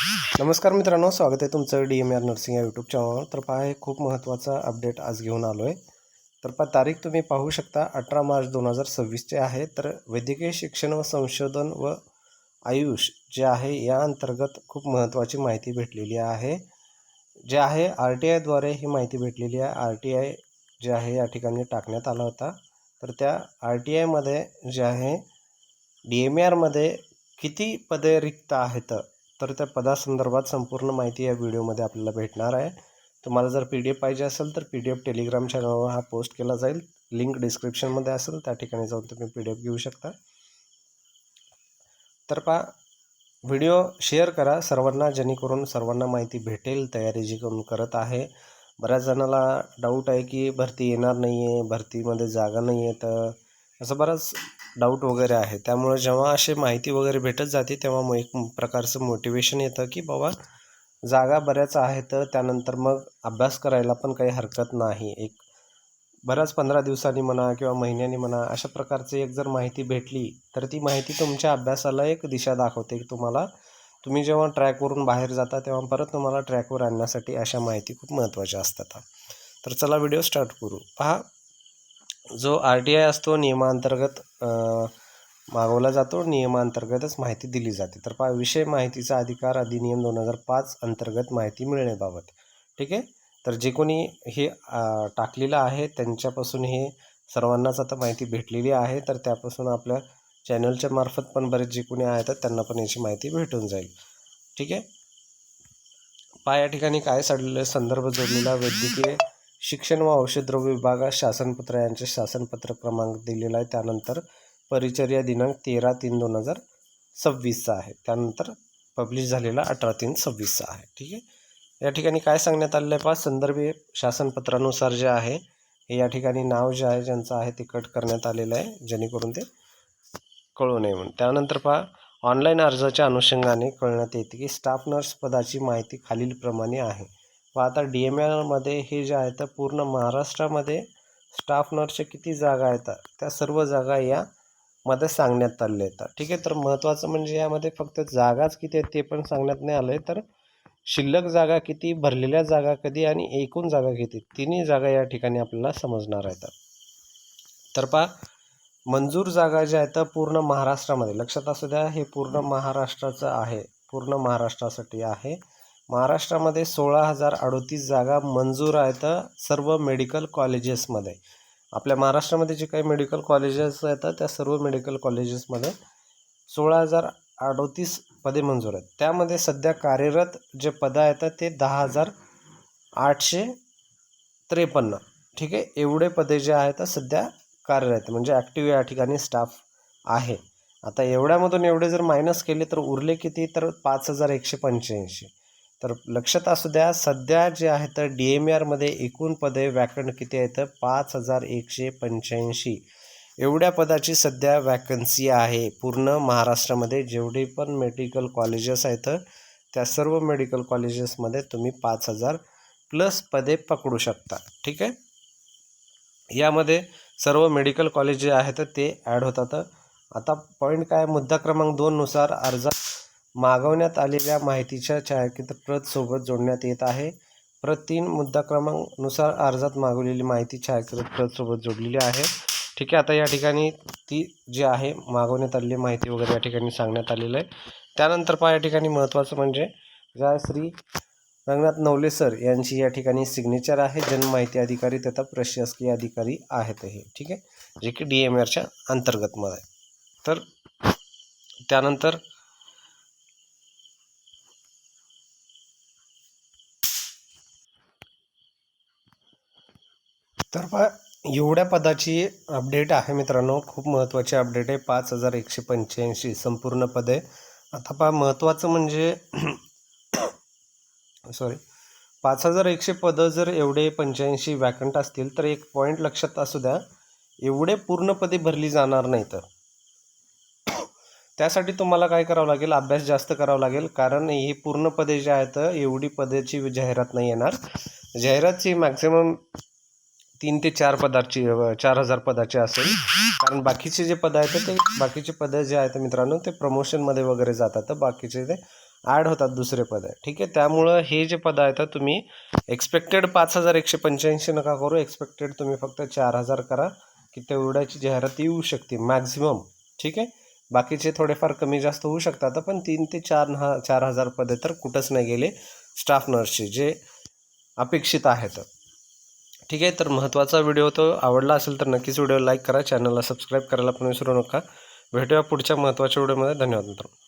नमस्कार मित्रांनो, स्वागत आहे तुमचं DMR नर्सिंग या यूट्यूब चॅनलवर. तर पहा, एक खूप महत्त्वाचा अपडेट आज घेऊन आलो आहे. तर पहा, तारीख तुम्ही पाहू शकता 18 मार्च 2026 आहे. तर वैद्यकीय शिक्षण व संशोधन व आयुष जे आहे या अंतर्गत खूप महत्त्वाची माहिती भेटलेली आहे. जे आहे RTIद्वारे ही माहिती भेटलेली आहे. RTI जे आहे या ठिकाणी टाकण्यात आला होता. तर त्या RTIमध्ये जे आहे DMRमध्ये किती पदे रिक्त आहेत, तर त्या पदासंदर्भात संपूर्ण माहिती या व्हिडिओमध्ये आपल्याला भेटणार आहे. तुम्हाला जर PDF पाहिजे असेल तर PDF टेलिग्राम चॅनलवर हा पोस्ट केला जाईल. लिंक डिस्क्रिप्शनमध्ये असेल, त्या ठिकाणी जाऊन तुम्ही PDF घेऊ शकता. तर पहा, व्हिडिओ शेअर करा सर्वांना, जेणेकरून सर्वांना माहिती भेटेल. तयारी जी करून करत आहे, बऱ्याच जणाला डाऊट आहे की भरती येणार नाही आहे, भरतीमध्ये जागा नाही आहे, तर असं बराच डाऊट वगैरे आहे. त्यामुळे जेव्हा अशी माहिती वगैरे भेटत जाते तेव्हा एक प्रकारचं मोटिवेशन येतं की बाबा जागा बऱ्याच आहेत, त्यानंतर मग अभ्यास करायला पण काही हरकत नाही. एक बऱ्याच 15 दिवसांनी म्हणा किंवा महिन्यांनी म्हणा, अशा प्रकारची एक जर माहिती भेटली तर ती माहिती तुमच्या अभ्यासाला एक दिशा दाखवते. की तुम्ही जेव्हा ट्रॅकवरून बाहेर जाता तेव्हा परत तुम्हाला ट्रॅकवर आणण्यासाठी अशा माहिती खूप महत्त्वाच्या असतात. तर चला व्हिडिओ स्टार्ट करू. पहा, जो RTI असतो नियमांतर्गत मागवला जातो, नियमांतर्गतच माहिती दिली जाते. तर पहा, विषय माहितीचा अधिकार अधिनियम 2005 अंतर्गत माहिती मिळण्याबाबत. ठीक आहे. तर जे कोणी हे टाकलेलं आहे त्यांच्यापासून हे सर्वांनाच आता माहिती भेटलेली आहे. तर त्यापासून आपल्या चॅनलच्या मार्फत पण बरेच जे कोणी आहेत त्यांना पण याची माहिती भेटून जाईल. ठीक आहे. पहा, या ठिकाणी काय संदर्भ जोडलेला वैद्यकीय शिक्षण व औषधद्रव्य विभागात शासनपत्र यांचे शासनपत्र क्रमांक दिलेला आहे. त्यानंतर परिचर्या दिनांक 13/3/2026 आहे. त्यानंतर पब्लिश झालेला 18/3/26 आहे. ठीक आहे. या ठिकाणी काय सांगण्यात आलेलं आहे पहा, संदर्भीय शासनपत्रानुसार जे आहे हे या ठिकाणी नाव जे आहे ज्यांचं आहे ते कट करण्यात आलेलं आहे, जेणेकरून ते कळू नये म्हणून. त्यानंतर पहा, ऑनलाईन अर्जाच्या अनुषंगाने कळण्यात येते की स्टाफ नर्स पदाची माहिती खालीलप्रमाणे आहे. व आता DMRमध्ये हे जे आहे तर पूर्ण महाराष्ट्रामध्ये स्टाफ नर्सच्या किती जागा आहेत त्या सर्व जागा यामध्ये सांगण्यात आलेल्या आहेत. ठीक आहे. तर महत्त्वाचं म्हणजे यामध्ये फक्त जागाच किती आहेत ते पण सांगण्यात नाही आलं आहे, तर शिल्लक जागा किती, भरलेल्या जागा कधी आणि एकूण जागा किती, तिन्ही जागा या ठिकाणी आपल्याला समजणार आहेत. तर पहा, मंजूर जागा ज्या आहेत पूर्ण महाराष्ट्रामध्ये, लक्षात असू द्या हे पूर्ण महाराष्ट्राचं आहे, पूर्ण महाराष्ट्रासाठी आहे. महाराष्ट्रामध्ये 16,038 जागा मंजूर आहेत सर्व मेडिकल कॉलेजेसमध्ये. आपल्या महाराष्ट्रामध्ये जे काही मेडिकल कॉलेजेस आहेत त्या सर्व मेडिकल कॉलेजेसमध्ये 16,038 पदे मंजूर आहेत. त्यामध्ये सध्या कार्यरत जे पदं आहेत ते 10,853. ठीक आहे. एवढे पदे जे आहेत सध्या कार्यरत म्हणजे ॲक्टिव्ह या ठिकाणी स्टाफ आहे. आता एवढ्यामधून एवढे जर मायनस केले तर उरले किती, तर 5,185. तर लक्षात असू द्या, सध्या जे आहे तर DMRमध्ये एकूण पदे वॅकंट किती आहेत, 5,185. एवढ्या पदाची सध्या वॅकन्सी आहे पूर्ण महाराष्ट्रामध्ये. जेवढे पण मेडिकल कॉलेजेस आहेत त्या सर्व मेडिकल कॉलेजेसमध्ये तुम्ही 5,000+ पदे पकडू शकता. ठीक आहे. यामध्ये सर्व मेडिकल कॉलेज जे आहेत ते ॲड होतात. आता पॉईंट काय, मुद्दा क्रमांक 2 नुसार अर्जात मागवण्यात आलेल्या माहितीच्या छायाचित्र प्रत सोबत जोडण्यात येत आहे. प्रत 3 मुद्दा क्रमांक नुसार अर्जात मागवलेली माहिती छायाचित्र प्रत सोबत जोडलेली आहे. ठीक आहे. आता या ठिकाणी ती जी आहे मागवण्यात आलेली माहिती वगैरे या ठिकाणी सांगण्यात आलेलं आहे. त्यानंतर पहा, या ठिकाणी महत्त्वाचं म्हणजे श्री रंगनाथ नवले सर यांची या ठिकाणी सिग्नेचर आहे. जन्म माहिती अधिकारी तथा प्रशासकीय अधिकारी आहेत हे. ठीक आहे. जे की DMRच्या अंतर्गतमध्ये आहे. तर त्यानंतर पहा, एवढ्या पदाची अपडेट आहे मित्रांनो, खूप महत्त्वाची अपडेट आहे. 5,185 संपूर्ण पदे. आता पहा, महत्त्वाचं म्हणजे 5,100 पदं जर एवढे 85 वॅकंट असतील तर एक पॉईंट लक्षात असू द्या, एवढे पूर्ण पदे भरली जाणार नाहीत. त्यासाठी तुम्हाला काय करावं लागेल, अभ्यास जास्त करावा लागेल. कारण ही पूर्ण पदे जे आहेत एवढी पदाची जाहिरात नाही येणार. जाहिरातची मॅक्झिमम 3 ते 4 पदाची 4,000 पदाची असेल. कारण बाकीचे जे पदं आहेत ते बाकीचे पदं जे आहेत मित्रांनो ते प्रमोशनमध्ये वगैरे जातात, बाकीचे ते ॲड होतात दुसरे पद. ठीक आहे, त्यामुळं हे जे पद आहेत तुम्ही एक्सपेक्टेड 5185 नका करू, एक्सपेक्टेड तुम्ही फक्त 4000 करा की तेवढ्याची जाहिरात येऊ शकते मॅक्झिमम. ठीक आहे, बाकीचे थोडेफार कमी जास्त होऊ शकतात, पण 3 ते 4,000 पदे तर कुठंच नाही गेले स्टाफ नर्सचे जे अपेक्षित आहेत. ठीक आहे, तर महत्त्वाचा व्हिडिओ तो आवडला असेल तर नक्कीच व्हिडिओ लाईक करा, चॅनलला सबस्क्राईब करायला पण विसरू नका. भेटूया पुढच्या महत्त्वाच्या व्हिडिओमध्ये. धन्यवाद मित्रांनो.